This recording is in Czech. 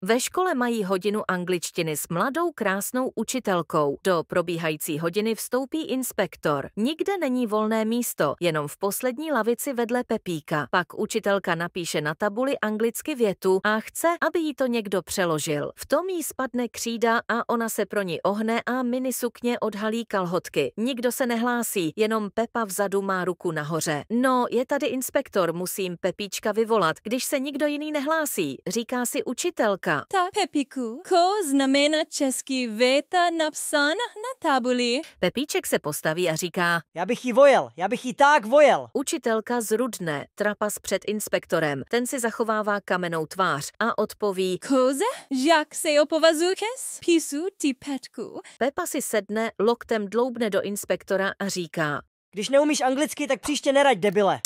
Ve škole mají hodinu angličtiny s mladou krásnou učitelkou. Do probíhající hodiny vstoupí inspektor. Nikde není volné místo, jenom v poslední lavici vedle Pepíka. Pak učitelka napíše na tabuli anglicky větu a chce, aby jí to někdo přeložil. V tom jí spadne křída a ona se pro ní ohne a minisukně odhalí kalhotky. Nikdo se nehlásí, jenom Pepa vzadu má ruku nahoře. No, je tady inspektor, musím Pepíčka vyvolat, když se nikdo jiný nehlásí, říká si učitelka. Tak, Pepíku, ko znamená český věta napsána na tabuli? Pepíček se postaví a říká: Já bych jí vojel, já bych jí tak vojel. Učitelka zrudne, trapas před inspektorem. Ten si zachovává kamennou tvář a odpoví: Koze, jak se opovazuješ? Písu ty Petku. Pepa si sedne, loktem dloubne do inspektora a říká: Když neumíš anglicky, tak příště neraď, debile.